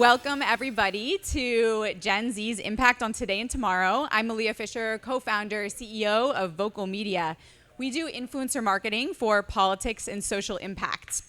Welcome, everybody, to Gen Z's Impact on Today and Tomorrow. I'm Malia Fisher, co-founder, CEO of Vocal Media. We do influencer marketing for politics and social impact.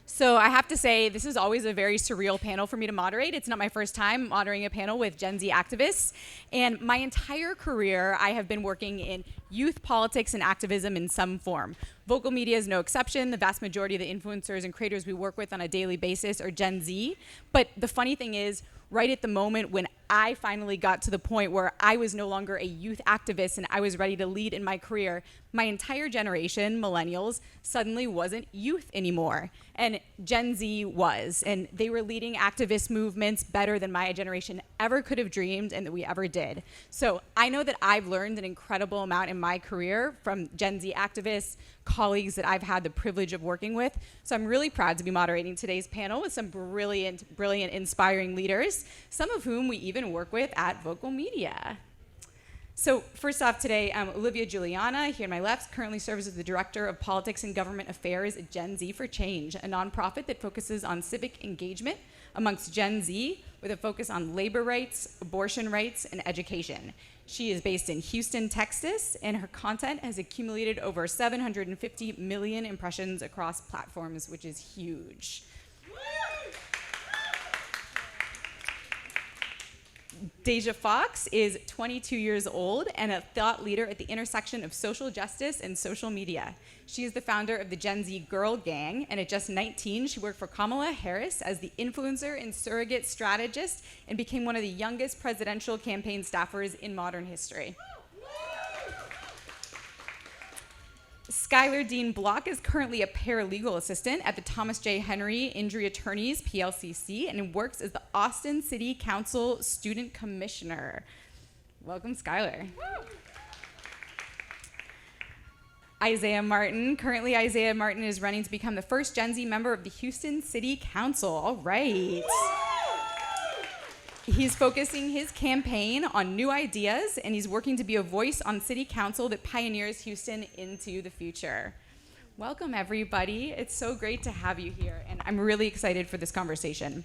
So I have to say, this is always a very surreal panel for me to moderate. It's not my first time moderating a panel with Gen Z activists. And my entire career, I have been working in youth politics and activism in some form. Vocal Media is no exception. The vast majority of the influencers and creators we work with on a daily basis are Gen Z. But the funny thing is, right at the moment when I finally got to the point where I was no longer a youth activist and I was ready to lead in my career, my entire generation, millennials, suddenly wasn't youth anymore. And Gen Z was. And they were leading activist movements better than my generation ever could have dreamed and that we ever did. So I know that I've learned an incredible amount in my career from Gen Z activists, colleagues that I've had the privilege of working with. So I'm really proud to be moderating today's panel with some brilliant, inspiring leaders, some of whom we even work with at Vocal Media. So first off today, Olivia Juliana, here on my left, currently serves as the Director of Politics and Government Affairs at Gen Z for Change, a nonprofit that focuses on civic engagement amongst Gen Z with a focus on labor rights, abortion rights, and education. She is based in Houston, Texas, and her content has accumulated over 750 million impressions across platforms, which is huge. Deja Fox is 22 years old and a thought leader at the intersection of social justice and social media. She is the founder of the Gen Z Girl Gang, and at just 19, she worked for Kamala Harris as the influencer and surrogate strategist and became one of the youngest presidential campaign staffers in modern history. Skylar Dean Block is currently a paralegal assistant at the Thomas J. Henry Injury Attorneys, PLCC, and works as the Austin City Council Student Commissioner. Welcome, Skylar. Isaiah Martin. Currently, Isaiah Martin is running to become the first Gen Z member of the Houston City Council. All right. He's focusing his campaign on new ideas, and he's working to be a voice on city council that pioneers Houston into the future. Welcome, everybody. It's so great to have you here, and I'm really excited for this conversation.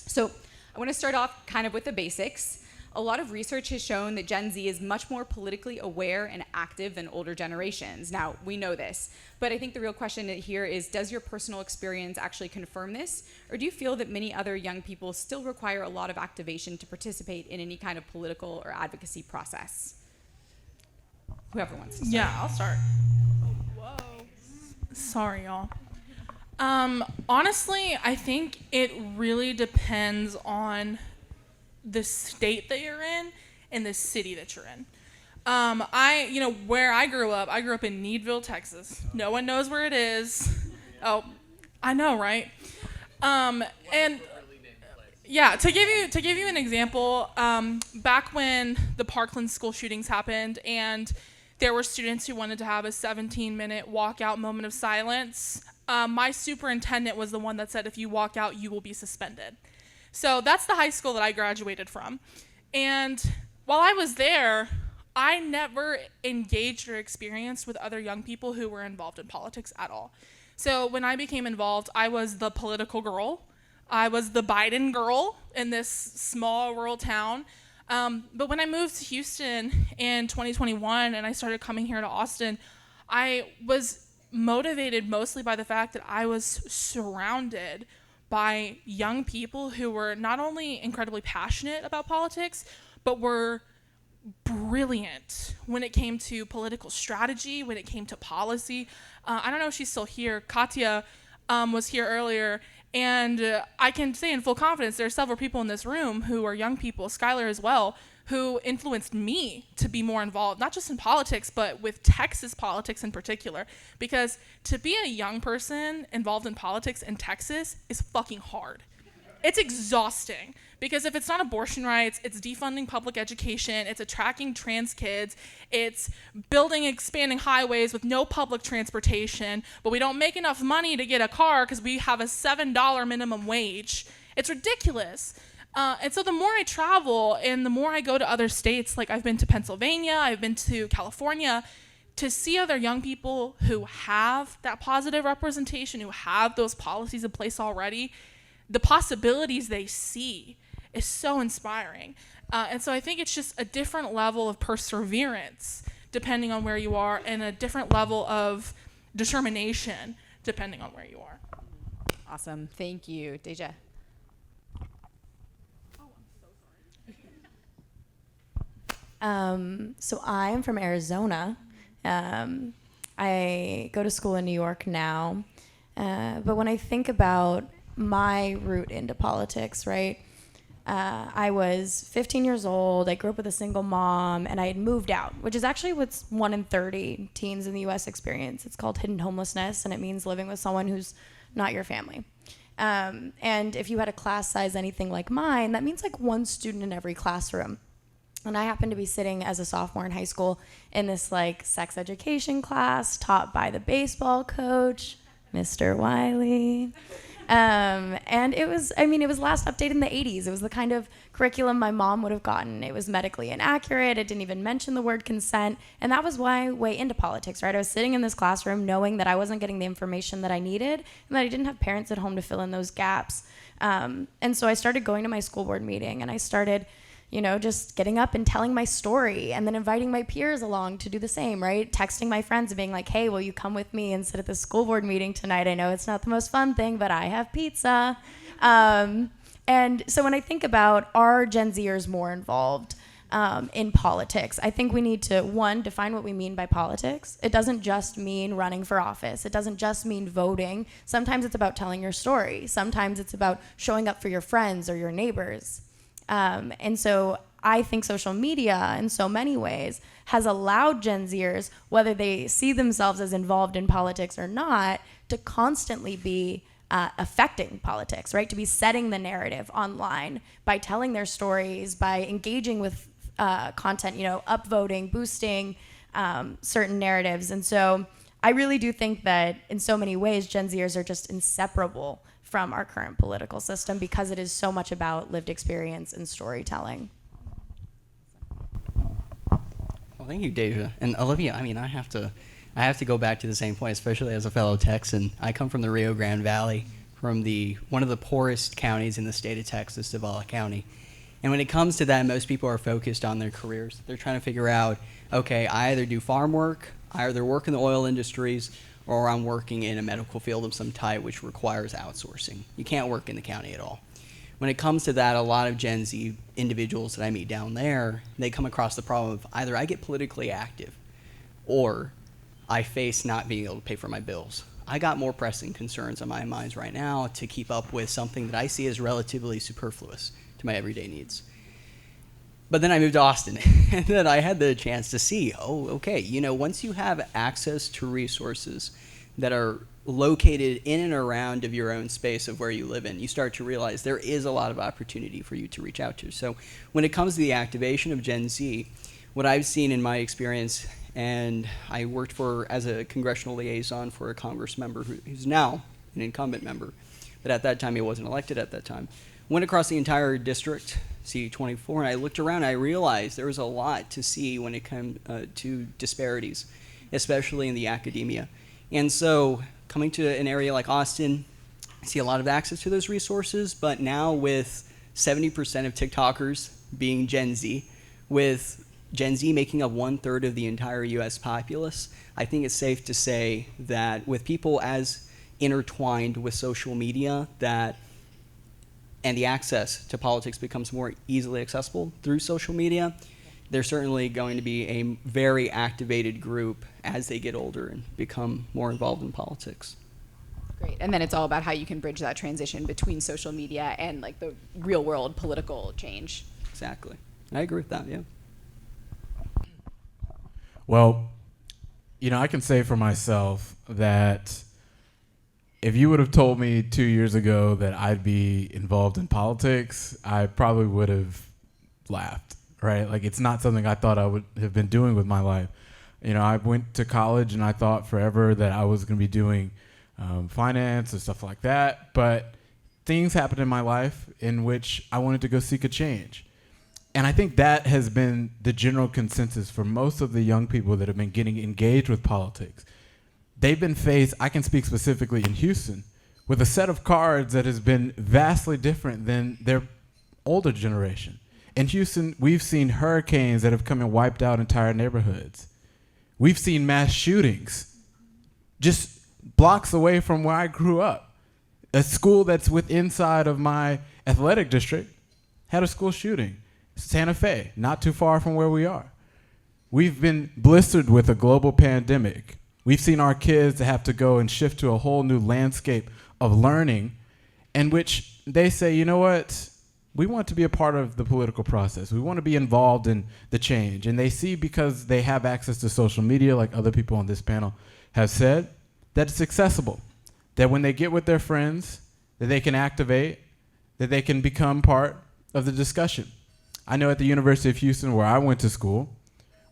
So I want to start off kind of with the basics. A lot of research has shown that Gen Z is much more politically aware and active than older generations. Now, we know this, but I think the real question here is, does your personal experience actually confirm this? Or do you feel that many other young people still require a lot of activation to participate in any kind of political or advocacy process? Whoever wants to start. Yeah, I'll start. Oh, whoa. Sorry, y'all. Honestly, I think it really depends on the state that you're in and the city that you're in. Where I grew up in Needville, Texas. No one knows where it is. Oh, I know, right? And yeah, to give you an example, back when the Parkland school shootings happened and there were students who wanted to have a 17-minute walkout moment of silence, my superintendent was the one that said, if you walk out, you will be suspended. So that's the high school that I graduated from. And while I was there, I never engaged or experienced with other young people who were involved in politics at all. So when I became involved, I was the political girl. I was the Biden girl in this small rural town. But when I moved to Houston in 2021 and I started coming here to Austin, I was motivated mostly by the fact that I was surrounded by young people who were not only incredibly passionate about politics, but were brilliant when it came to political strategy, when it came to policy. I don't know if she's still here. Katya was here earlier, and I can say in full confidence there are several people in this room who are young people, Skylar as well, who influenced me to be more involved, not just in politics, but with Texas politics in particular. Because to be a young person involved in politics in Texas is fucking hard. It's exhausting. Because if it's not abortion rights, it's defunding public education, it's attracting trans kids, it's building, expanding highways with no public transportation, but we don't make enough money to get a car because we have a $7 minimum wage. It's ridiculous. And so the more I travel and the more I go to other states, like I've been to Pennsylvania, I've been to California, to see other young people who have that positive representation, who have those policies in place already, the possibilities they see is so inspiring. And so I think it's just a different level of perseverance depending on where you are, and a different level of determination depending on where you are. Awesome. Thank you. Deja. So I'm from Arizona. I go to school in New York now. But when I think about my route into politics, right? I was 15 years old. I grew up with a single mom, and I had moved out, which is actually what's 1 in 30 teens in the U.S. experience. It's called hidden homelessness, and it means living with someone who's not your family. And if you had a class size anything like mine, that means like one student in every classroom. And I happened to be sitting as a sophomore in high school in this like sex education class taught by the baseball coach, Mr. Wiley. And it was last updated in the 80s. It was the kind of curriculum my mom would have gotten. It was medically inaccurate. It didn't even mention the word consent. And that was my way into politics, right? I was sitting in this classroom knowing that I wasn't getting the information that I needed and that I didn't have parents at home to fill in those gaps. And so I started going to my school board meeting, and I started just getting up and telling my story, and then inviting my peers along to do the same, right? Texting my friends and being like, hey, will you come with me and sit at the school board meeting tonight? I know it's not the most fun thing, but I have pizza. And so when I think about, are Gen Zers more involved in politics, I think we need to, one, define what we mean by politics. It doesn't just mean running for office. It doesn't just mean voting. Sometimes it's about telling your story. Sometimes it's about showing up for your friends or your neighbors. And so I think social media in so many ways has allowed Gen Zers, whether they see themselves as involved in politics or not, to constantly be affecting politics, right? To be setting the narrative online by telling their stories, by engaging with content, upvoting, boosting certain narratives. And so I really do think that in so many ways, Gen Zers are just inseparable from our current political system because it is so much about lived experience and storytelling. Well, thank you, Deja. And Olivia, I have to go back to the same point, especially as a fellow Texan. I come from the Rio Grande Valley, from one of the poorest counties in the state of Texas, Zavala County. And when it comes to that, most people are focused on their careers. They're trying to figure out, okay, I either do farm work, I either work in the oil industries, or I'm working in a medical field of some type which requires outsourcing. You can't work in the county at all. When it comes to that, a lot of Gen Z individuals that I meet down there, they come across the problem of either I get politically active or I face not being able to pay for my bills. I got more pressing concerns on my minds right now to keep up with something that I see as relatively superfluous to my everyday needs. But then I moved to Austin, and then I had the chance to see, once you have access to resources that are located in and around of your own space of where you live in, you start to realize there is a lot of opportunity for you to reach out to. So when it comes to the activation of Gen Z, what I've seen in my experience, and I worked as a congressional liaison for a Congress member who's now an incumbent member, but at that time he wasn't elected at that time, went across the entire district, C24, and I looked around and I realized there was a lot to see when it came to disparities, especially in the academia. And so coming to an area like Austin, I see a lot of access to those resources, but now with 70% of TikTokers being Gen Z, with Gen Z making up 1/3 of the entire US populace, I think it's safe to say that with people as intertwined with social media and the access to politics becomes more easily accessible through social media, they're certainly going to be a very activated group as they get older and become more involved in politics. Great. And then it's all about how you can bridge that transition between social media and like the real world political change. Exactly. I agree with that, yeah. Well, I can say for myself that if you would have told me 2 years ago that I'd be involved in politics, I probably would have laughed, right? Like, it's not something I thought I would have been doing with my life. I went to college and I thought forever that I was going to be doing finance and stuff like that. But things happened in my life in which I wanted to go seek a change. And I think that has been the general consensus for most of the young people that have been getting engaged with politics. They've been faced, I can speak specifically in Houston, with a set of cards that has been vastly different than their older generation. In Houston, we've seen hurricanes that have come and wiped out entire neighborhoods. We've seen mass shootings just blocks away from where I grew up. A school that's inside of my athletic district had a school shooting. Santa Fe, not too far from where we are. We've been blistered with a global pandemic. We've seen our kids have to go and shift to a whole new landscape of learning in which they say, you know what? We want to be a part of the political process. We want to be involved in the change. And they see, because they have access to social media, like other people on this panel have said, that it's accessible. That when they get with their friends, that they can activate, that they can become part of the discussion. I know at the University of Houston, where I went to school,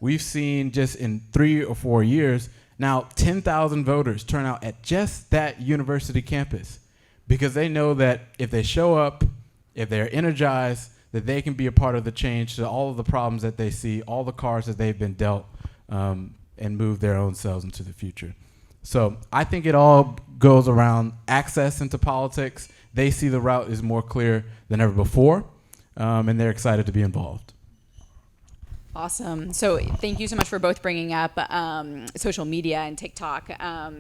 we've seen just in 3 or 4 years, now 10,000 voters turn out at just that university campus, because they know that if they show up, if they're energized, that they can be a part of the change to all of the problems that they see, all the cards that they've been dealt, and move their own selves into the future. So I think it all goes around access into politics. They see the route is more clear than ever before, and they're excited to be involved. Awesome. So thank you so much for both bringing up social media and TikTok.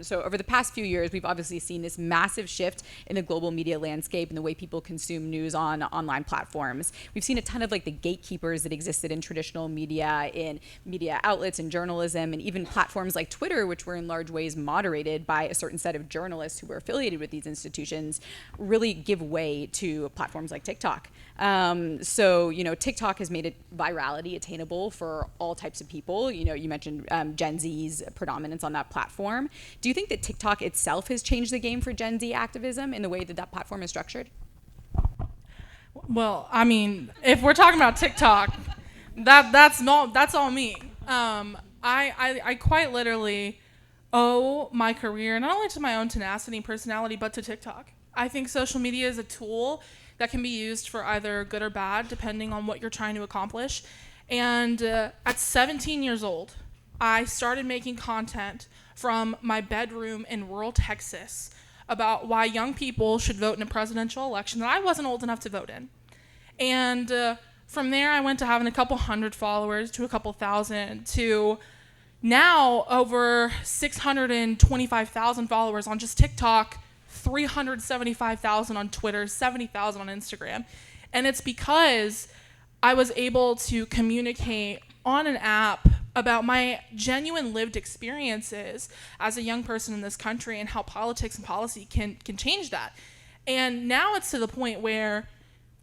So over the past few years, we've obviously seen this massive shift in the global media landscape and the way people consume news on online platforms. We've seen a ton of like the gatekeepers that existed in traditional media, in media outlets and journalism, and even platforms like Twitter, which were in large ways moderated by a certain set of journalists who were affiliated with these institutions, really give way to platforms like TikTok. So, TikTok has made it virality attainable for all types of people. You mentioned Gen Z's predominance on that platform. Do you think that TikTok itself has changed the game for Gen Z activism in the way that that platform is structured? Well, I mean, if we're talking about TikTok, that's all me. I quite literally owe my career not only to my own tenacity and personality, but to TikTok. I think social media is a tool that can be used for either good or bad, depending on what you're trying to accomplish. And at 17 years old, I started making content from my bedroom in rural Texas about why young people should vote in a presidential election that I wasn't old enough to vote in. And from there, I went to having a couple hundred followers to a couple thousand to now over 625,000 followers on just TikTok, 375,000 on Twitter, 70,000 on Instagram. And it's because I was able to communicate on an app about my genuine lived experiences as a young person in this country and how politics and policy can change that. And now it's to the point where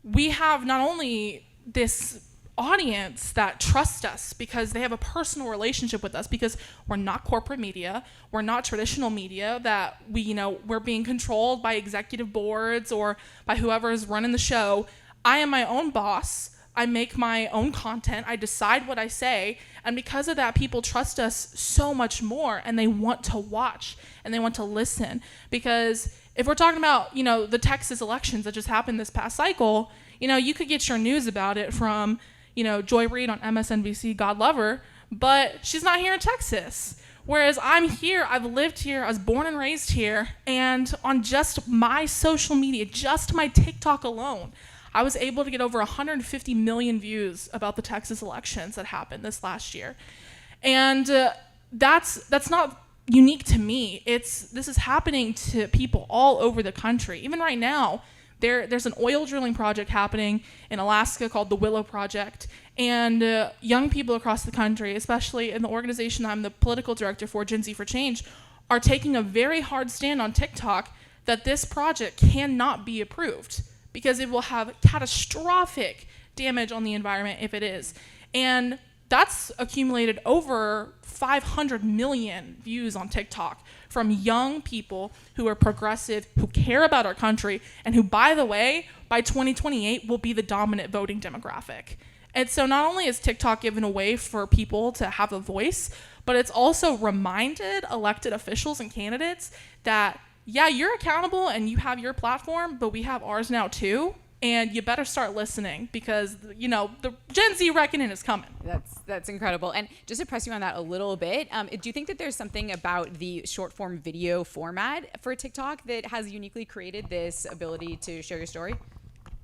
we have not only this audience that trusts us because they have a personal relationship with us, because we're not corporate media, we're not traditional media that we're being controlled by executive boards or by whoever is running the show. I am my own boss. I make my own content. I decide what I say. And because of that, people trust us so much more, and they want to watch and they want to listen. Because if we're talking about, the Texas elections that just happened this past cycle, you could get your news about it from Joy Reid on MSNBC, God love her, but she's not here in Texas. Whereas I'm here, I've lived here, I was born and raised here, and on just my social media, just my TikTok alone, I was able to get over 150 million views about the Texas elections that happened this last year. And that's not unique to me. This is happening to people all over the country. Even right now, there's an oil drilling project happening in Alaska called the Willow Project, and young people across the country, especially in the organization I'm the political director for, Gen Z for Change, are taking a very hard stand on TikTok that this project cannot be approved because it will have catastrophic damage on the environment if it is. And that's accumulated over 500 million views on TikTok from young people who are progressive, who care about our country, and who, by the way, by 2028 will be the dominant voting demographic. And so not only is TikTok given a way for people to have a voice, but it's also reminded elected officials and candidates that, yeah, you're accountable and you have your platform, but we have ours now too. and you better start listening because, the Gen Z reckoning is coming. That's incredible. And just to press you on that a little bit, do you think that there's something about the short form video format for TikTok that has uniquely created this ability to share your story?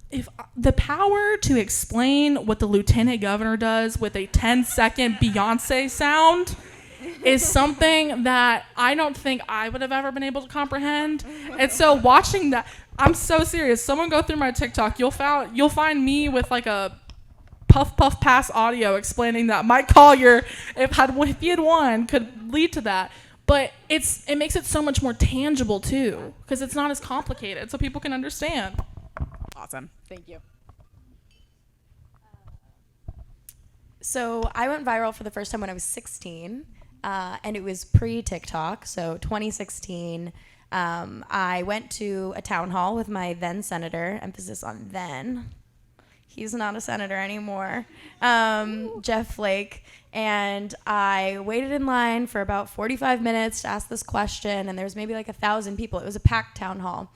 If the power to explain what the lieutenant governor does with a 10-second Beyonce sound is something that I don't think I would have ever been able to comprehend. And so watching that, I'm so serious. Someone go through my TikTok, you'll find me with like a puff pass audio explaining that Mike Collier, if he had won, could lead to that. But it makes it so much more tangible too, because it's not as complicated, so people can understand. Awesome. Thank you. So I went viral for the first time when I was 16, and it was pre-TikTok, so 2016. I went to a town hall with my then senator, emphasis on then. He's not a senator anymore, Jeff Flake, and I waited in line for about 45 minutes to ask this question, and there was maybe like 1,000 people. It was a packed town hall.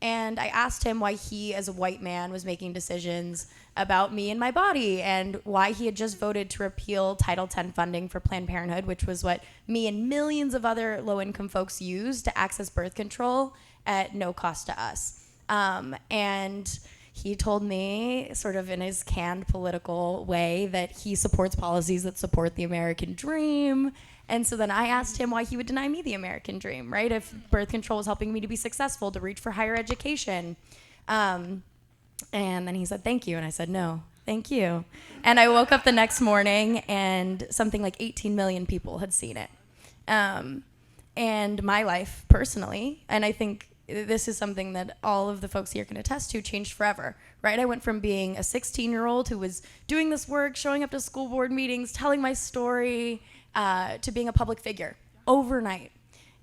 And I asked him why he, as a white man, was making decisions about me and my body, and why he had just voted to repeal Title X funding for Planned Parenthood, which was what me and millions of other low-income folks used to access birth control at no cost to us. And he told me, sort of in his canned political way, that he supports policies that support the American dream. And so then I asked him why he would deny me the American dream, right? If birth control was helping me to be successful, to reach for higher education. And then he said, thank you. And I said, no, thank you. And I woke up the next morning and something like 18 million people had seen it. And my life personally, and I think this is something that all of the folks here can attest to, changed forever, right? I went from being a 16-year-old who was doing this work, showing up to school board meetings, telling my story, to being a public figure overnight.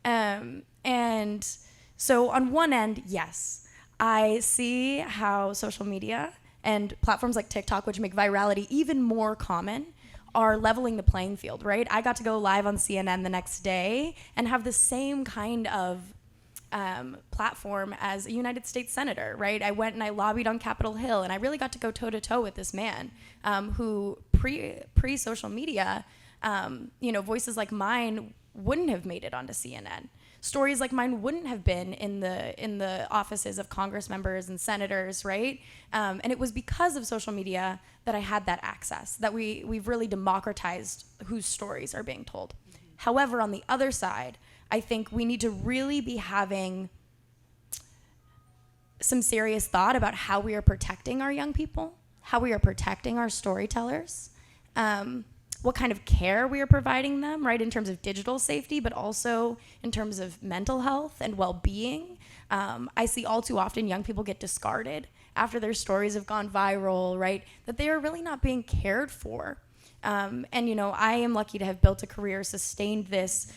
And so on one end, yes, I see how social media and platforms like TikTok, which make virality even more common, are leveling the playing field, right? I got to go live on CNN the next day and have the same kind of platform as a United States senator, right? I went and I lobbied on Capitol Hill, and I really got to go toe-to-toe with this man who pre-social media, voices like mine wouldn't have made it onto CNN. Stories like mine wouldn't have been in the offices of Congress members and senators, right? And it was because of social media that I had that access, that we've really democratized whose stories are being told. However, on the other side, I think we need to really be having some serious thought about how we are protecting our young people, how we are protecting our storytellers, what kind of care we are providing them, right, in terms of digital safety, but also in terms of mental health and well-being. I see all too often young people get discarded after their stories have gone viral, right, that they are really not being cared for. And I am lucky to have built a career, sustained this,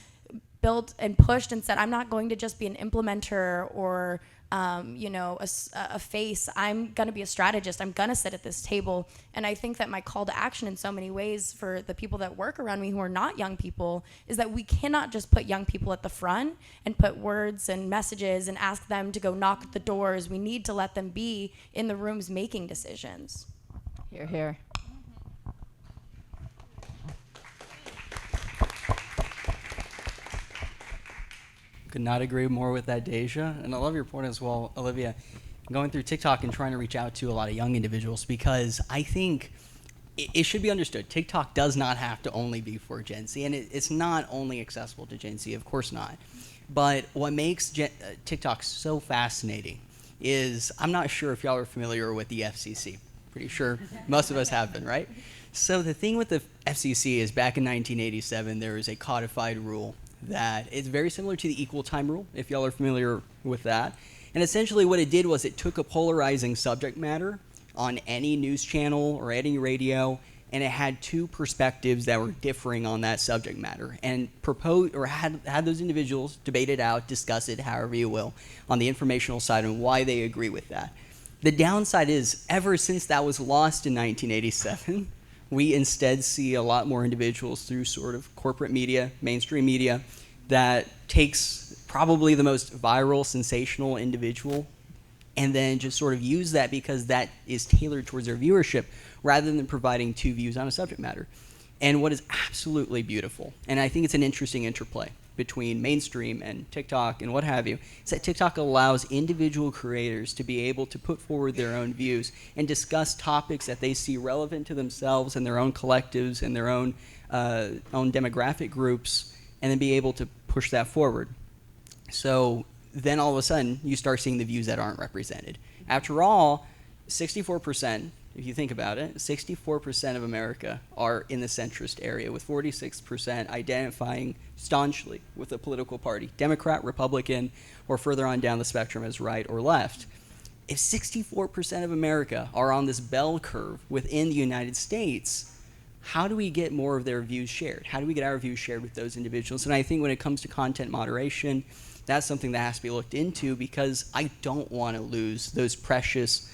built and pushed and said, I'm not going to just be an implementer or a face. I'm going to be a strategist. I'm going to sit at this table. And I think that my call to action in so many ways for the people that work around me who are not young people is that we cannot just put young people at the front and put words and messages and ask them to go knock at the doors. We need to let them be in the rooms making decisions. Hear, hear. Could not agree more with that, Deja. And I love your point as well, Olivia, going through TikTok and trying to reach out to a lot of young individuals, because I think it should be understood. TikTok does not have to only be for Gen Z, and it's not only accessible to Gen Z, of course not. But what makes TikTok so fascinating is, I'm not sure if y'all are familiar with the FCC. Pretty sure most of us have been, right? So the thing with the FCC is, back in 1987, there was a codified rule that is very similar to the equal time rule, if y'all are familiar with that. And essentially what it did was it took a polarizing subject matter on any news channel or any radio, and it had two perspectives that were differing on that subject matter, and proposed or had those individuals debate it out, discuss it, however you will, on the informational side and why they agree with that. The downside is, ever since that was lost in 1987, we instead see a lot more individuals through sort of corporate media, mainstream media, that takes probably the most viral, sensational individual and then just sort of use that because that is tailored towards their viewership rather than providing two views on a subject matter. And what is absolutely beautiful, and I think it's an interesting interplay between mainstream and TikTok and what have you, is that TikTok allows individual creators to be able to put forward their own views and discuss topics that they see relevant to themselves and their own collectives and their own demographic groups, and then be able to push that forward. So then all of a sudden, you start seeing the views that aren't represented. After all, 64%, if you think about it, 64% of America are in the centrist area, with 46% identifying staunchly with a political party, Democrat, Republican, or further on down the spectrum as right or left. If 64% of America are on this bell curve within the United States, how do we get more of their views shared? How do we get our views shared with those individuals? And I think when it comes to content moderation, that's something that has to be looked into, because I don't want to lose those precious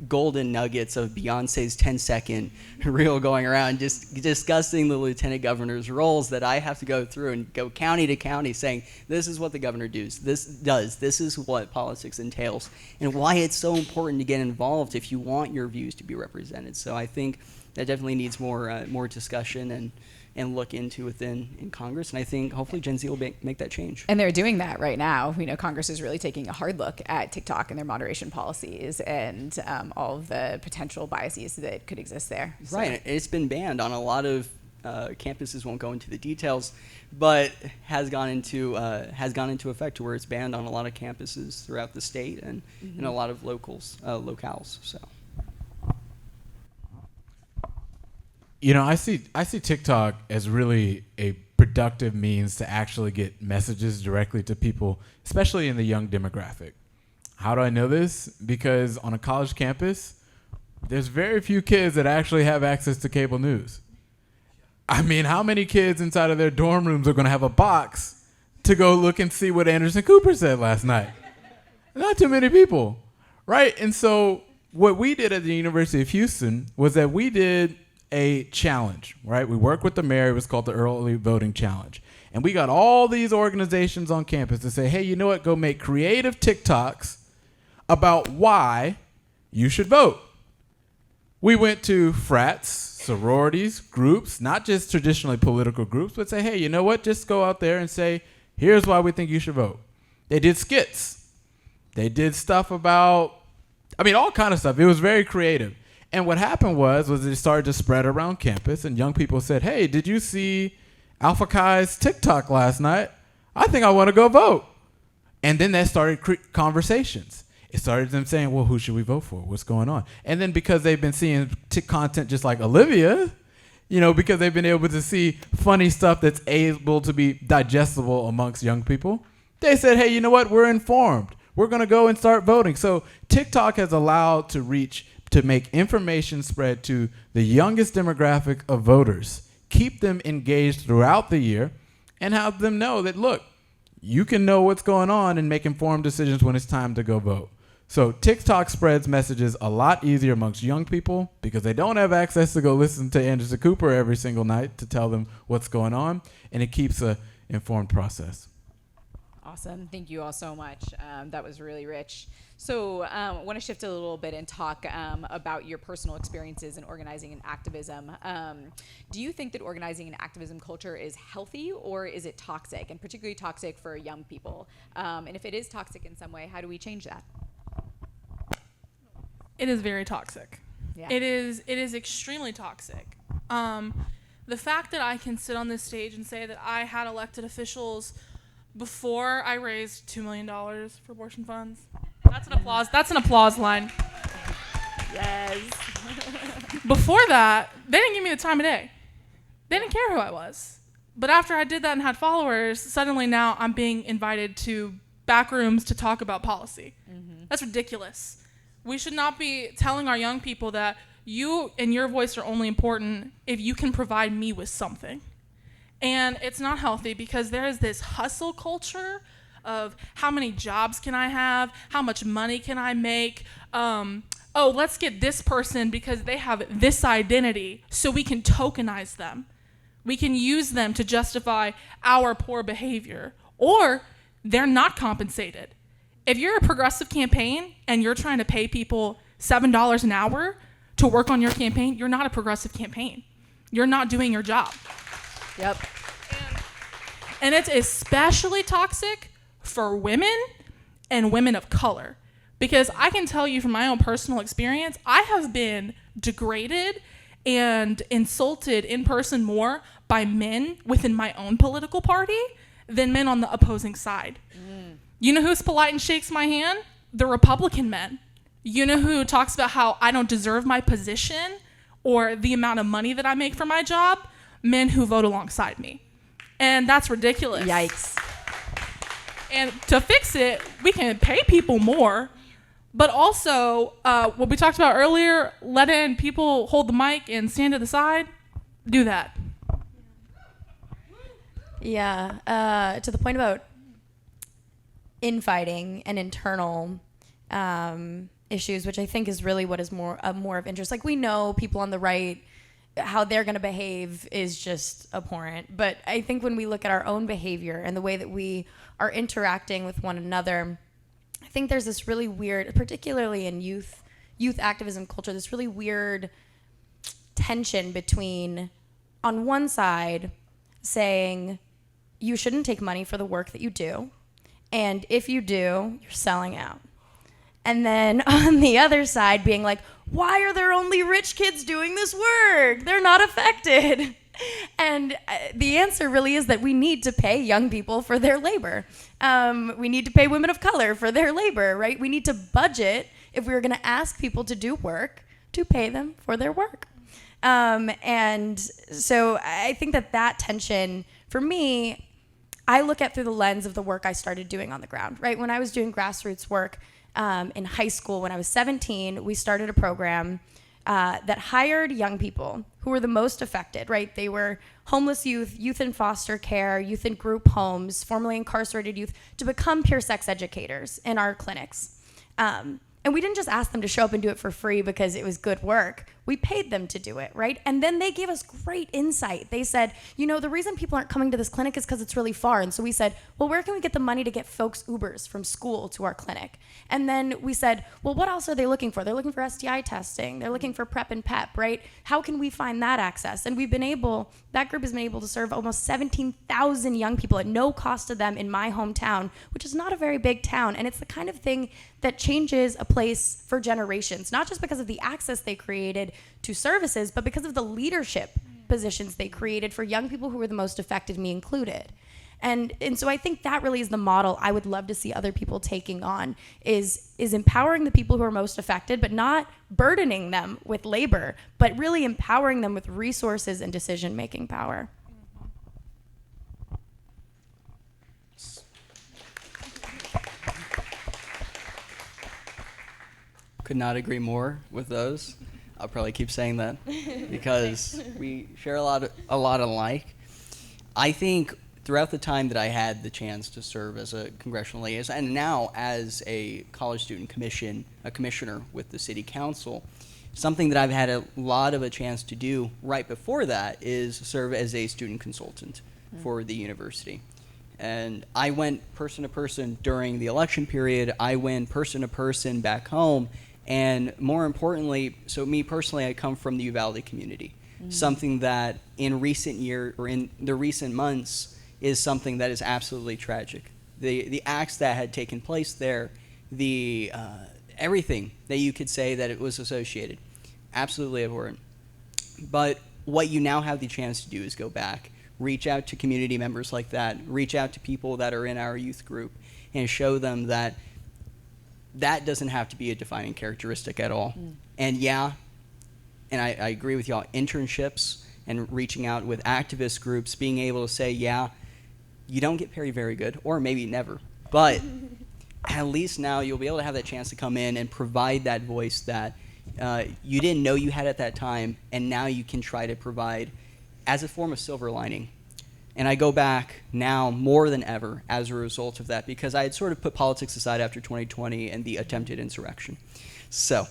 golden nuggets of Beyonce's 10-second reel going around just discussing the lieutenant governor's roles, that I have to go through and go county to county saying, this is what the governor does, this is what politics entails, and why it's so important to get involved if you want your views to be represented. So I think that definitely needs more discussion and look into within Congress, and I think hopefully Gen Z will make that change. And they're doing that right now. Congress is really taking a hard look at TikTok and their moderation policies and all of the potential biases that could exist there. So. Right, it's been banned on a lot of campuses. Won't go into the details, but has gone into effect to where it's banned on a lot of campuses throughout the state and in a lot of locales. So. I see TikTok as really a productive means to actually get messages directly to people, especially in the young demographic. How do I know this? Because on a college campus, there's very few kids that actually have access to cable news. I mean, how many kids inside of their dorm rooms are going to have a box to go look and see what Anderson Cooper said last night? Not too many people, right? And so what we did at the University of Houston was that we did a challenge, right? We worked with the mayor. It was called the Early Voting Challenge. And we got all these organizations on campus to say, hey, you know what? Go make creative TikToks about why you should vote. We went to frats, sororities, groups, not just traditionally political groups, but say, hey, you know what? Just go out there and say, here's why we think you should vote. They did skits. They did stuff about, all kind of stuff. It was very creative. And what happened was it started to spread around campus, and young people said, hey, did you see Alpha Chi's TikTok last night? I think I want to go vote. And then that started conversations. It started them saying, well, who should we vote for? What's going on? And then because they've been seeing content just like Olivia, because they've been able to see funny stuff that's able to be digestible amongst young people, they said, hey, you know what? We're informed. We're going to go and start voting. So TikTok has allowed to make information spread to the youngest demographic of voters, keep them engaged throughout the year, and have them know that, look, you can know what's going on and make informed decisions when it's time to go vote. So TikTok spreads messages a lot easier amongst young people because they don't have access to go listen to Anderson Cooper every single night to tell them what's going on, and it keeps an informed process. Awesome. Thank you all so much. That was really rich. So I want to shift a little bit and talk about your personal experiences in organizing and activism. Do you think that organizing an activism culture is healthy, or is it toxic, and particularly toxic for young people? And if it is toxic in some way, how do we change that? It is very toxic. Yeah. It is extremely toxic. The fact that I can sit on this stage and say that I had elected officials before I raised $2 million for abortion funds. That's an applause. That's an applause line. Yes. Before that, they didn't give me the time of day. They didn't care who I was. But after I did that and had followers, suddenly now I'm being invited to back rooms to talk about policy. Mm-hmm. That's ridiculous. We should not be telling our young people that you and your voice are only important if you can provide me with something. And it's not healthy because there is this hustle culture of how many jobs can I have? How much money can I make? Let's get this person because they have this identity so we can tokenize them. We can use them to justify our poor behavior. Or they're not compensated. If you're a progressive campaign and you're trying to pay people $7 an hour to work on your campaign, you're not a progressive campaign. You're not doing your job. Yep. And it's especially toxic for women and women of color. Because I can tell you from my own personal experience, I have been degraded and insulted in person more by men within my own political party than men on the opposing side. You know who's polite and shakes my hand? The Republican men. You know who talks about how I don't deserve my position or the amount of money that I make for my job? Men who vote alongside me. And that's ridiculous. Yikes. And to fix it, we can pay people more, but also what we talked about earlier, let in people hold the mic and stand to the side, do that. Yeah, to the point about infighting and internal issues, which I think is really what is more of interest. Like, we know people on the right, how they're going to behave is just abhorrent. But I think when we look at our own behavior and the way that we are interacting with one another, I think there's this really weird, particularly in youth activism culture, this really weird tension between, on one side, saying you shouldn't take money for the work that you do, and if you do, you're selling out. And then on the other side being like, why are there only rich kids doing this work? They're not affected. And the answer really is that we need to pay young people for their labor. We need to pay women of color for their labor, right? We need to budget, if we were going to ask people to do work, to pay them for their work. And so I think that tension, for me, I look at through the lens of the work I started doing on the ground, right? When I was doing grassroots work in high school, when I was 17, we started a program that hired young people who were the most affected, right? They were homeless youth in foster care, youth in group homes, formerly incarcerated youth, to become peer sex educators in our clinics. And we didn't just ask them to show up and do it for free because it was good work. We paid them to do it, right? And then they gave us great insight. They said, you know, the reason people aren't coming to this clinic is because it's really far. And so we said, well, where can we get the money to get folks Ubers from school to our clinic? And then we said, well, what else are they looking for? They're looking for STI testing. They're looking for PrEP and PEP, right? How can we find that access? And that group has been able to serve almost 17,000 young people at no cost to them in my hometown, which is not a very big town. And it's the kind of thing that changes a place for generations, not just because of the access they created to services, but because of the leadership positions they created for young people who were the most affected, me included. And so I think that really is the model I would love to see other people taking on, is empowering the people who are most affected, but not burdening them with labor, but really empowering them with resources and decision-making power. Could not agree more with those. I'll probably keep saying that because we share a lot alike. I think throughout the time that I had the chance to serve as a congressional liaison and now as a college student commissioner with the city council, something that I've had a lot of a chance to do right before that is serve as a student consultant for the university. And I went person to person during the election period. I went person to person back home. And more importantly, so me personally, I come from the Uvalde community. Something that in recent the recent months is something that is absolutely tragic. The acts that had taken place there, the everything that you could say that it was associated, absolutely abhorrent. But what you now have the chance to do is go back, reach out to community members like that, reach out to people that are in our youth group, and show them that doesn't have to be a defining characteristic at all. And and I agree with y'all, internships and reaching out with activist groups, being able to say, you don't get paid very good, or maybe never, but at least now you'll be able to have that chance to come in and provide that voice that you didn't know you had at that time, and now you can try to provide as a form of silver lining. And I go back now more than ever as a result of that, because I had sort of put politics aside after 2020 and the attempted insurrection. So,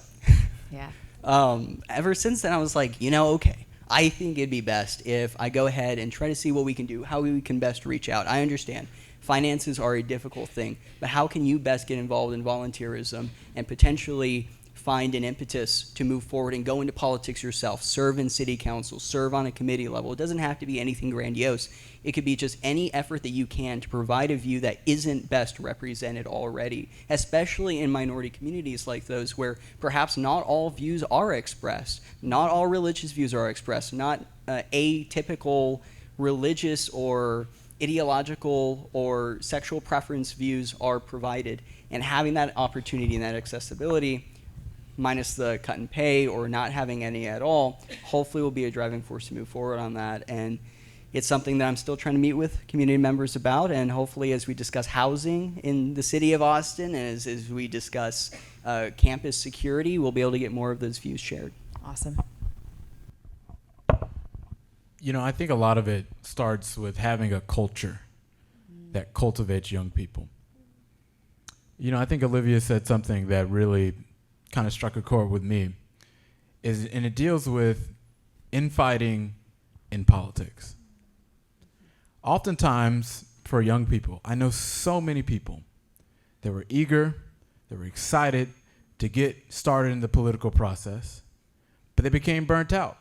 ever since then I was like, okay, I think it'd be best if I go ahead and try to see what we can do, how we can best reach out. I understand Finances are a difficult thing, but how can you best get involved in volunteerism and potentially find an impetus to move forward and go into politics yourself, serve in city council, serve on a committee level? It doesn't have to be anything grandiose. It could be just any effort that you can to provide a view that isn't best represented already, especially in minority communities like those where perhaps not all views are expressed, not all religious views are expressed, not atypical religious or ideological or sexual preference views are provided. And having that opportunity and that accessibility, minus the cut and pay or not having any at all, hopefully will be a driving force to move forward on that. And it's something that I'm still trying to meet with community members about, and hopefully as we discuss housing in the city of Austin, and as we discuss campus security, we'll be able to get more of those views shared. Awesome. You know, I think a lot of it starts with having a culture that cultivates young people. You know, I think Olivia said something that really kind of struck a chord with me, and it deals with infighting in politics. Oftentimes, for young people, I know so many people that were eager, that were excited to get started in the political process, but they became burnt out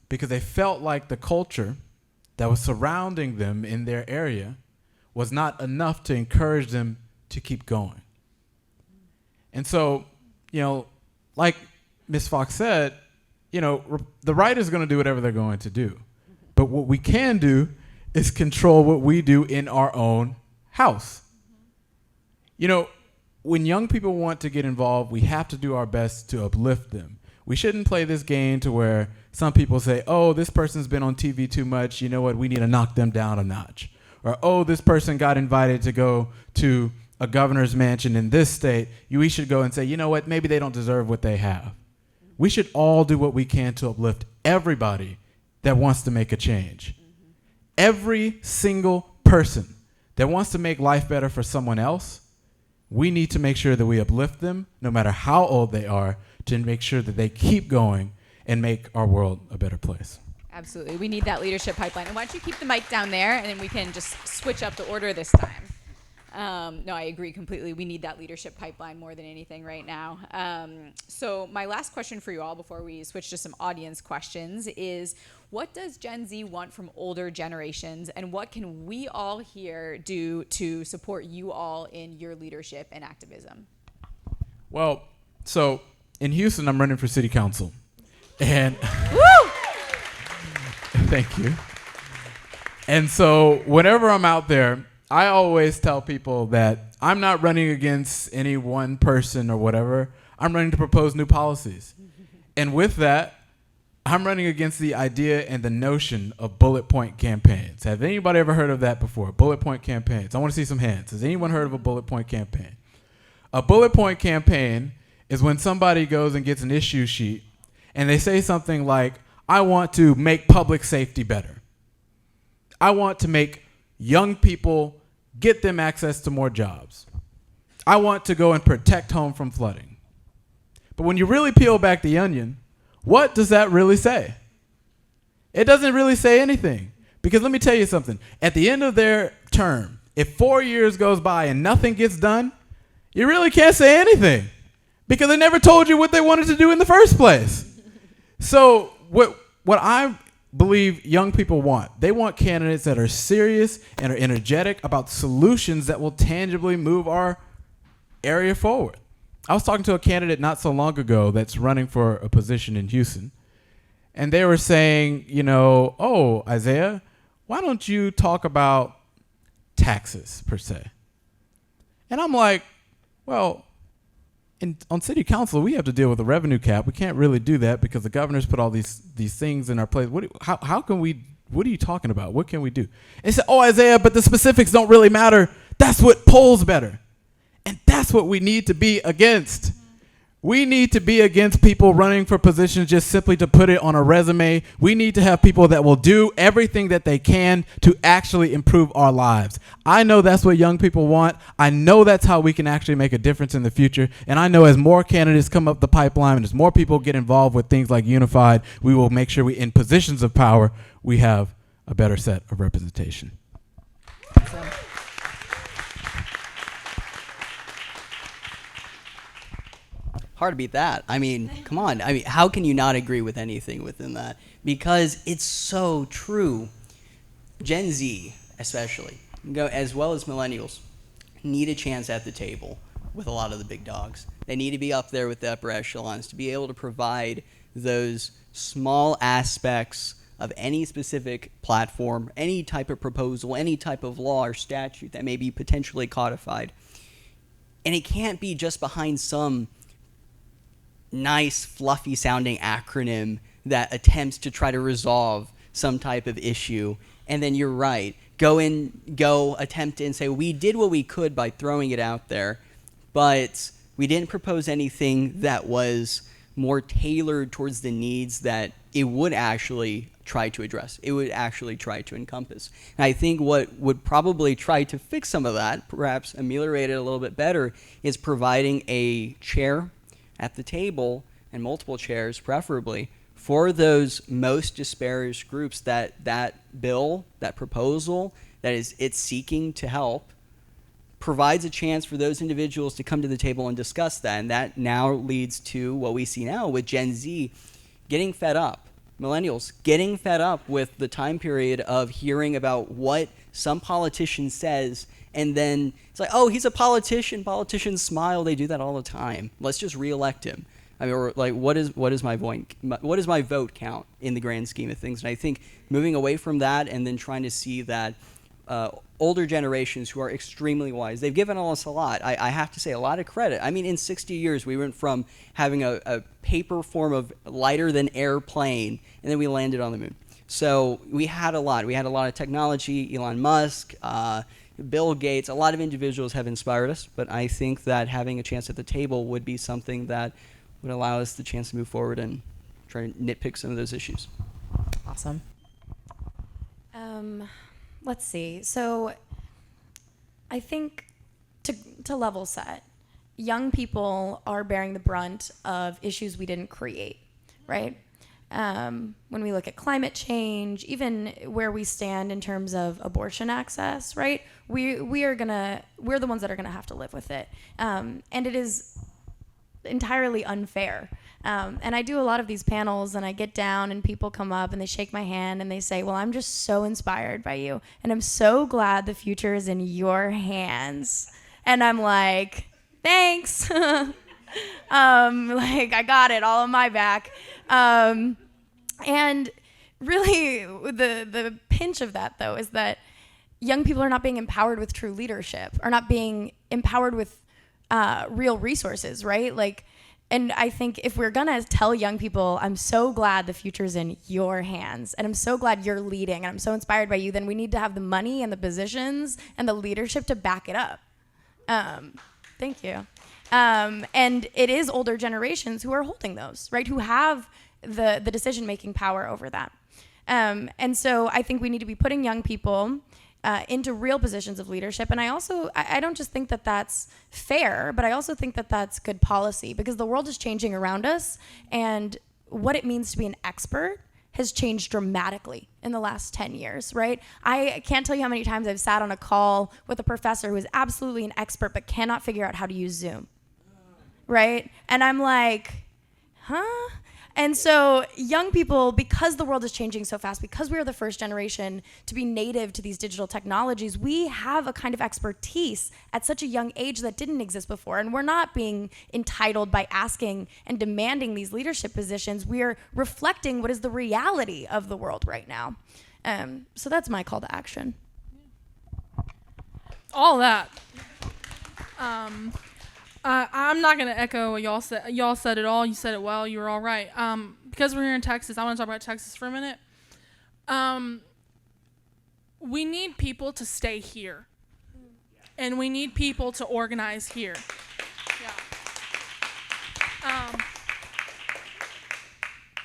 because they felt like the culture that was surrounding them in their area was not enough to encourage them to keep going. And so, you know, like Ms. Fox said, you know, the right is going to do whatever they're going to do. But what we can do is control what we do in our own house. You know, when young people want to get involved, we have to do our best to uplift them. We shouldn't play this game to where some people say, oh, this person's been on TV too much. You know what? We need to knock them down a notch. Or, oh, this person got invited to go to a governor's mansion in this state. We should go and say, you know what? Maybe they don't deserve what they have. We should all do what we can to uplift everybody that wants to make a change. Every single person that wants to make life better for someone else, we need to make sure that we uplift them, no matter how old they are, to make sure that they keep going and make our world a better place. Absolutely. We need that leadership pipeline. And why don't you keep the mic down there, and then we can just switch up the order this time. No, I agree completely. We need that leadership pipeline more than anything right now. So my last question for you all before we switch to some audience questions is, what does Gen Z want from older generations, and what can we all here do to support you all in your leadership and activism? Well, so in Houston, I'm running for city council. And Woo! Thank you. And so whenever I'm out there, I always tell people that I'm not running against any one person or whatever. I'm running to propose new policies. And with that, I'm running against the idea and the notion of bullet point campaigns. Have anybody ever heard of that before? Bullet point campaigns. I want to see some hands. Has anyone heard of a bullet point campaign? A bullet point campaign is when somebody goes and gets an issue sheet and they say something like, I want to make public safety better. I want to make young people, get them access to more jobs. I want to go and protect home from flooding. But when you really peel back the onion, what does that really say? It doesn't really say anything. Because let me tell you something. At the end of their term, if 4 years goes by and nothing gets done, you really can't say anything. Because they never told you what they wanted to do in the first place. So what I believe young people want, they want candidates that are serious and are energetic about solutions that will tangibly move our area forward. I was talking to a candidate not so long ago that's running for a position in Houston, and they were saying, you know, oh, Isaiah, why don't you talk about taxes per se? And I'm like, well, on city council, we have to deal with a revenue cap. We can't really do that because the governor's put all these things in our place. How can we, what are you talking about? What can we do? And he said, oh, Isaiah, but the specifics don't really matter. That's what polls better. And that's what we need to be against. We need to be against people running for positions just simply to put it on a resume. We need to have people that will do everything that they can to actually improve our lives. I know that's what young people want. I know that's how we can actually make a difference in the future. And I know as more candidates come up the pipeline and as more people get involved with things like Unified, we will make sure we, in positions of power, we have a better set of representation. Awesome. Hard to beat that. I mean, come on. I mean, how can you not agree with anything within that? Because it's so true. Gen Z, especially, as well as millennials, need a chance at the table with a lot of the big dogs. They need to be up there with the upper echelons to be able to provide those small aspects of any specific platform, any type of proposal, any type of law or statute that may be potentially codified. And it can't be just behind some nice, fluffy sounding acronym that attempts to try to resolve some type of issue. And then you're right. Go attempt and say, we did what we could by throwing it out there, but we didn't propose anything that was more tailored towards the needs that it would actually try to address. It would actually try to encompass. And I think what would probably try to fix some of that, perhaps ameliorate it a little bit better, is providing a chair at the table, and multiple chairs preferably, for those most disparaged groups that bill, that proposal, that is it's seeking to help, provides a chance for those individuals to come to the table and discuss that. And that now leads to what we see now with Gen Z getting fed up, millennials getting fed up with the time period of hearing about what some politician says, and then it's like, oh, he's a politician. Politicians smile. They do that all the time. Let's just reelect him. I mean, or like, what is my vote count in the grand scheme of things? And I think moving away from that and then trying to see that older generations who are extremely wise, they've given us a lot. I have to say, a lot of credit. I mean, in 60 years, we went from having a paper form of lighter than air plane, and then we landed on the moon. So we had a lot. We had a lot of technology. Elon Musk, Bill Gates, a lot of individuals have inspired us, but I think that having a chance at the table would be something that would allow us the chance to move forward and try to nitpick some of those issues. Awesome. Let's see. So I think to level set, young people are bearing the brunt of issues we didn't create, right? When we look at climate change, even where we stand in terms of abortion access, right? We're the ones that are gonna have to live with it, and it is entirely unfair. And I do a lot of these panels, and I get down and people come up and they shake my hand and they say, well, I'm just so inspired by you, and I'm so glad the future is in your hands. And I'm like, thanks. Like, I got it all on my back. And really the pinch of that, though, is that young people are not being empowered with true leadership, are not being empowered with real resources, right? Like, and I think if we're gonna tell young people, I'm so glad the future's in your hands, and I'm so glad you're leading, and I'm so inspired by you, then we need to have the money and the positions and the leadership to back it up. Thank you. And it is older generations who are holding those, right? Who have the decision-making power over that. And so I think we need to be putting young people into real positions of leadership. And I don't just think that that's fair, but I also think that that's good policy, because the world is changing around us, and what it means to be an expert has changed dramatically in the last 10 years, right? I can't tell you how many times I've sat on a call with a professor who is absolutely an expert but cannot figure out how to use Zoom, right? And I'm like, huh? And so young people, because the world is changing so fast, because we are the first generation to be native to these digital technologies, we have a kind of expertise at such a young age that didn't exist before. And we're not being entitled by asking and demanding these leadership positions. We're reflecting what is the reality of the world right now. So that's my call to action. All that. I'm not going to echo what y'all said. Y'all said it all. You said it well. You were all right. Because we're here in Texas, I want to talk about Texas for a minute. We need people to stay here. And we need people to organize here. Yeah.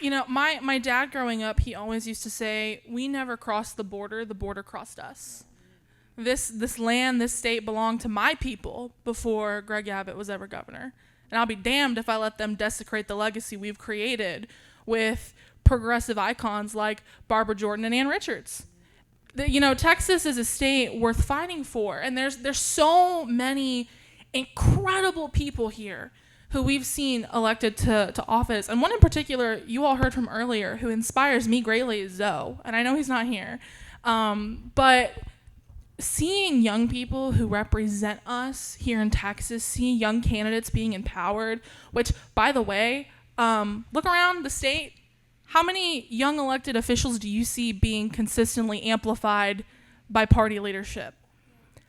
You know, my dad growing up, he always used to say, we never crossed the border crossed us. This land, this state belonged to my people before Greg Abbott was ever governor. And I'll be damned if I let them desecrate the legacy we've created with progressive icons like Barbara Jordan and Ann Richards. Texas is a state worth fighting for. And there's so many incredible people here who we've seen elected to office, and one in particular you all heard from earlier who inspires me greatly is Zoe, and I know he's not here. But seeing young people who represent us here in Texas, seeing young candidates being empowered, which, by the way, look around the state. How many young elected officials do you see being consistently amplified by party leadership?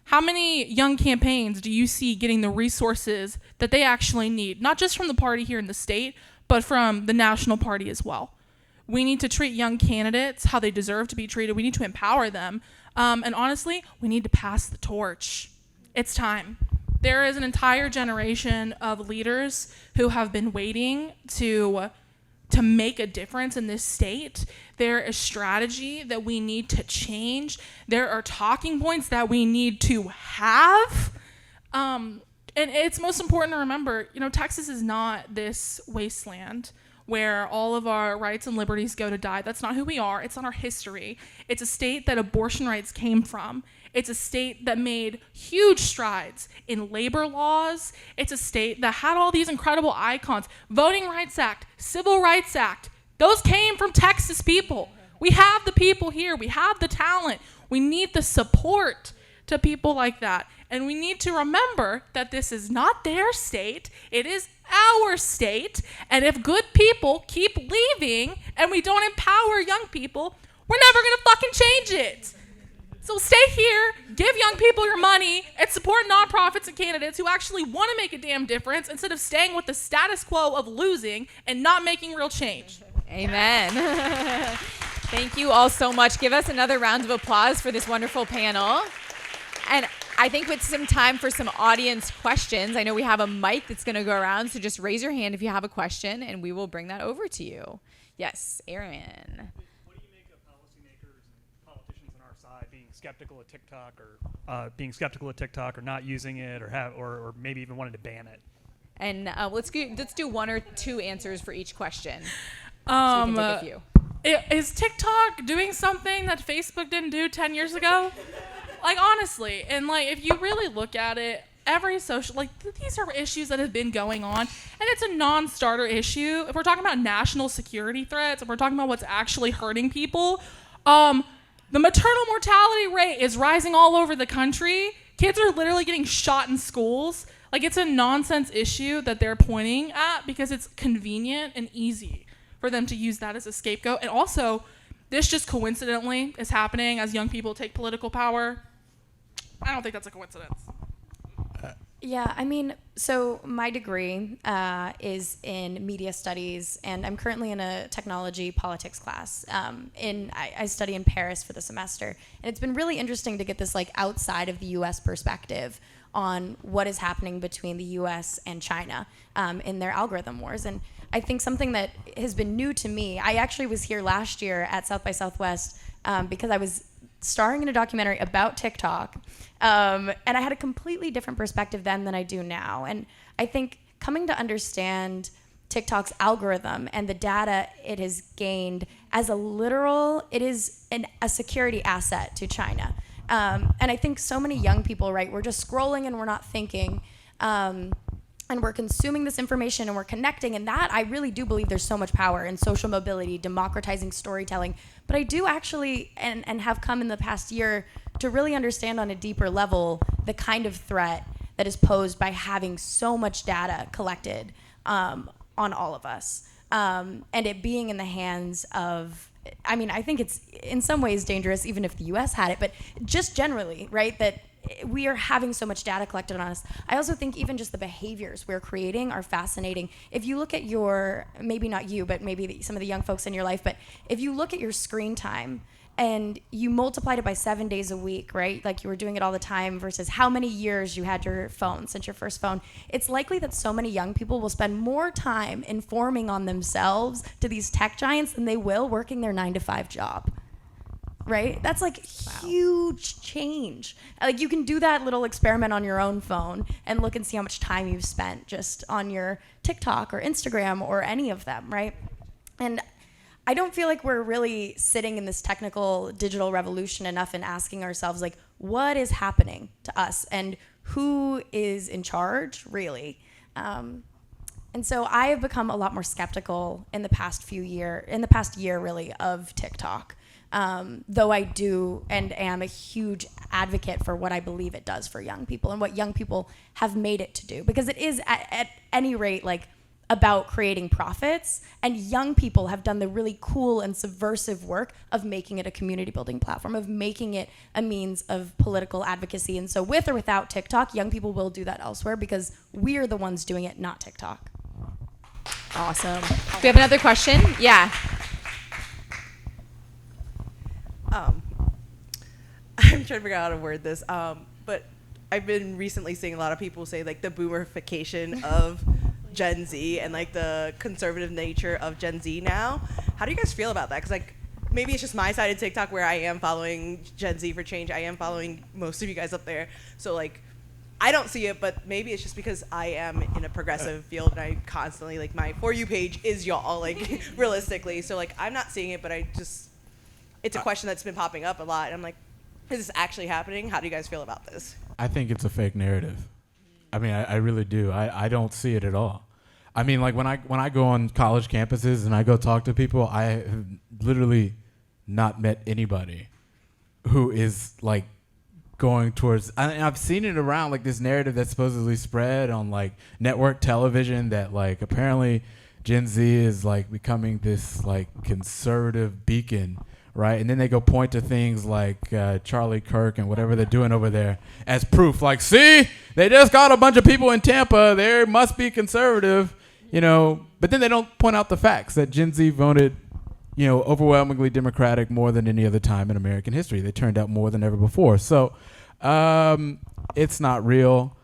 How many young campaigns do you see getting the resources that they actually need, not just from the party here in the state, but from the national party as well? We need to treat young candidates how they deserve to be treated. We need to empower them. And honestly, we need to pass the torch. It's time. There is an entire generation of leaders who have been waiting to make a difference in this state. There is strategy that we need to change. There are talking points that we need to have. And it's most important to remember, Texas is not this wasteland where all of our rights and liberties go to die. That's not who we are. It's not our history. It's a state that abortion rights came from. It's a state that made huge strides in labor laws. It's a state that had all these incredible icons. Voting Rights Act, Civil Rights Act, those came from Texas people. We have the people here. We have the talent. We need the support to people like that. And we need to remember that this is not their state. It is our state. And if good people keep leaving and we don't empower young people, we're never going to fucking change it. So stay here, give young people your money, and support nonprofits and candidates who actually want to make a damn difference instead of staying with the status quo of losing and not making real change. Amen. Thank you all so much. Give us another round of applause for this wonderful panel. And I think with some time for some audience questions, I know we have a mic that's going to go around, so just raise your hand if you have a question, and we will bring that over to you. Yes, Aaron. What do you make of policymakers and politicians on our side being skeptical of TikTok or not using it or maybe even wanting to ban it? And let's do one or two answers for each question. So we can take a few. Is TikTok doing something that Facebook didn't do 10 years ago? Like, honestly, and like, if you really look at it, every social, like, these are issues that have been going on, and it's a non-starter issue. If we're talking about national security threats, if we're talking about what's actually hurting people, the maternal mortality rate is rising all over the country. Kids are literally getting shot in schools. Like, it's a nonsense issue that they're pointing at because it's convenient and easy for them to use that as a scapegoat. And also, this just coincidentally is happening as young people take political power. I don't think that's a coincidence. Yeah, I mean, so my degree is in media studies, and I'm currently in a technology politics class. I study in Paris for the semester, and it's been really interesting to get this like outside of the U.S. perspective on what is happening between the U.S. and China in their algorithm wars. And I think something that has been new to me, I actually was here last year at South by Southwest because I was starring in a documentary about TikTok, and I had a completely different perspective then than I do now. And I think coming to understand TikTok's algorithm and the data it has gained as a literal, it is a security asset to China. And I think so many young people, right, we're just scrolling and we're not thinking, and we're consuming this information and we're connecting, and that I really do believe there's so much power in social mobility, democratizing storytelling. But I do actually, and have come in the past year to really understand on a deeper level the kind of threat that is posed by having so much data collected on all of us, and it being in the hands of, I mean, I think it's in some ways dangerous even if the US had it, but just generally, right, that we are having so much data collected on us. I also think even just the behaviors we're creating are fascinating. If you look at your, maybe not you, but maybe some of the young folks in your life, but if you look at your screen time and you multiplied it by 7 days a week, right? Like you were doing it all the time versus how many years you had your phone since your first phone. It's likely that so many young people will spend more time informing on themselves to these tech giants than they will working their 9-to-5 job. Right? That's like huge change. Like you can do that little experiment on your own phone and look and see how much time you've spent just on your TikTok or Instagram or any of them, right? And I don't feel like we're really sitting in this technical digital revolution enough and asking ourselves like, what is happening to us and who is in charge really? And so I have become a lot more skeptical in the past year really, of TikTok. Though I do and am a huge advocate for what I believe it does for young people and what young people have made it to do. Because it is at any rate like about creating profits, and young people have done the really cool and subversive work of making it a community building platform, of making it a means of political advocacy. And so with or without TikTok, young people will do that elsewhere because we're the ones doing it, not TikTok. Awesome. Do we have another question? Yeah. I'm trying to figure out how to word this, but I've been recently seeing a lot of people say like the boomerification of Gen Z and like the conservative nature of Gen Z now. How do you guys feel about that? Because like maybe it's just my side of TikTok where I am following Gen Z for change. I am following most of you guys up there. So like I don't see it, but maybe it's just because I am in a progressive field and I constantly like my For You page is y'all, like realistically. So like I'm not seeing it, but it's a question that's been popping up a lot. And I'm like, is this actually happening? How do you guys feel about this? I think it's a fake narrative. I mean, I really do. I don't see it at all. I mean, like when I go on college campuses and I go talk to people, I have literally not met anybody who is like going towards. I've seen it around, like this narrative that's supposedly spread on like network television that like apparently Gen Z is like becoming this like conservative beacon. Right, and then they go point to things like Charlie Kirk and whatever they're doing over there as proof. Like, see, they just got a bunch of people in Tampa. They must be conservative, you know. But then they don't point out the facts that Gen Z voted, you know, overwhelmingly Democratic more than any other time in American history. They turned out more than ever before. So it's not real.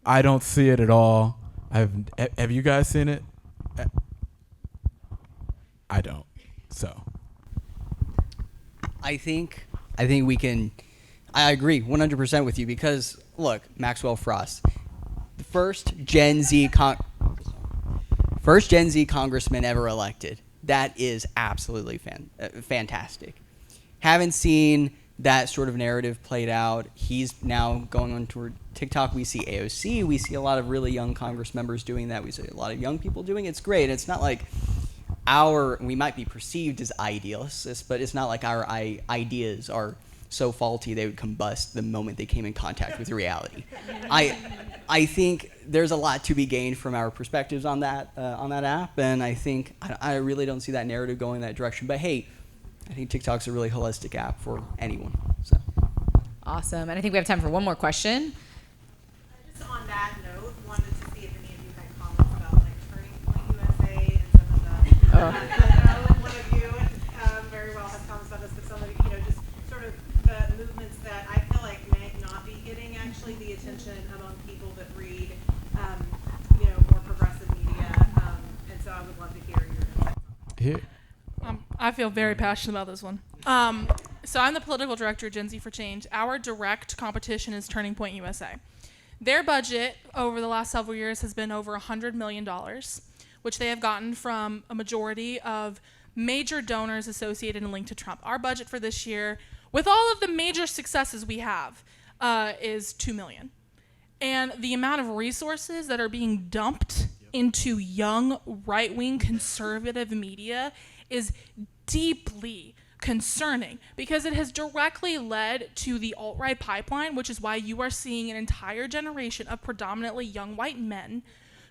I don't see it at all. Have you guys seen it? I don't. So. I think we can. I agree 100% with you because look, Maxwell Frost, the first Gen Z congressman ever elected. That is absolutely fantastic. Haven't seen that sort of narrative played out. He's now going on toward TikTok. We see AOC. We see a lot of really young Congress members doing that. We see a lot of young people doing it. It's great. It's not like we might be perceived as idealists, but it's not like our ideas are so faulty they would combust the moment they came in contact with reality. I think there's a lot to be gained from our perspectives on that app, and I think I really don't see that narrative going that direction. But hey, I think TikTok's a really holistic app for anyone. So awesome, and I think we have time for one more question. Just on that note, wanted to see if any of you had comments about like Turning Point USA and some of the. One of you very well has comments about this, but some of you know just sort of the movements that I feel like may not be getting actually the attention among people that read, more progressive media, and so I would love to hear your insights. Here. I feel very passionate about this one. So I'm the political director at Gen Z for Change. Our direct competition is Turning Point USA. Their budget over the last several years has been over $100 million, which they have gotten from a majority of major donors associated and linked to Trump. Our budget for this year, with all of the major successes we have, is $2 million. And the amount of resources that are being dumped into young right-wing conservative media is deeply concerning because it has directly led to the alt-right pipeline, which is why you are seeing an entire generation of predominantly young white men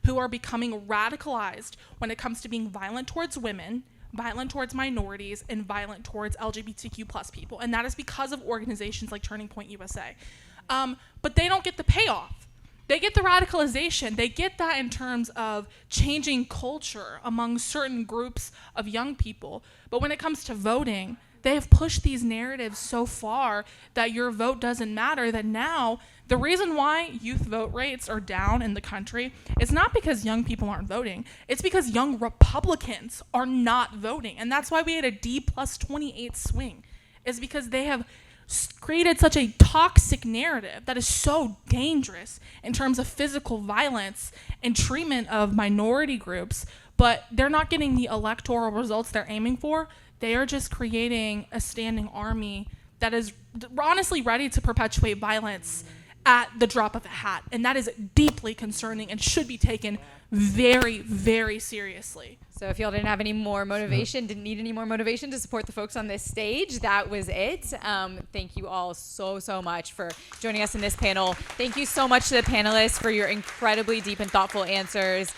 who are becoming radicalized when it comes to being violent towards women, violent towards minorities, and violent towards LGBTQ plus people. And that is because of organizations like Turning Point USA. But they don't get the payoff. They get the radicalization. They get that in terms of changing culture among certain groups of young people. But when it comes to voting, they have pushed these narratives so far that your vote doesn't matter, that now the reason why youth vote rates are down in the country is not because young people aren't voting. It's because young Republicans are not voting. And that's why we had a D+28 swing, is because they have created such a toxic narrative that is so dangerous in terms of physical violence and treatment of minority groups, but they're not getting the electoral results they're aiming for. They are just creating a standing army that is honestly ready to perpetuate violence at the drop of a hat. And that is deeply concerning and should be taken very, very seriously. So if y'all didn't have any more motivation, didn't need any more motivation to support the folks on this stage, that was it. Thank you all so much for joining us in this panel. Thank you so much to the panelists for your incredibly deep and thoughtful answers.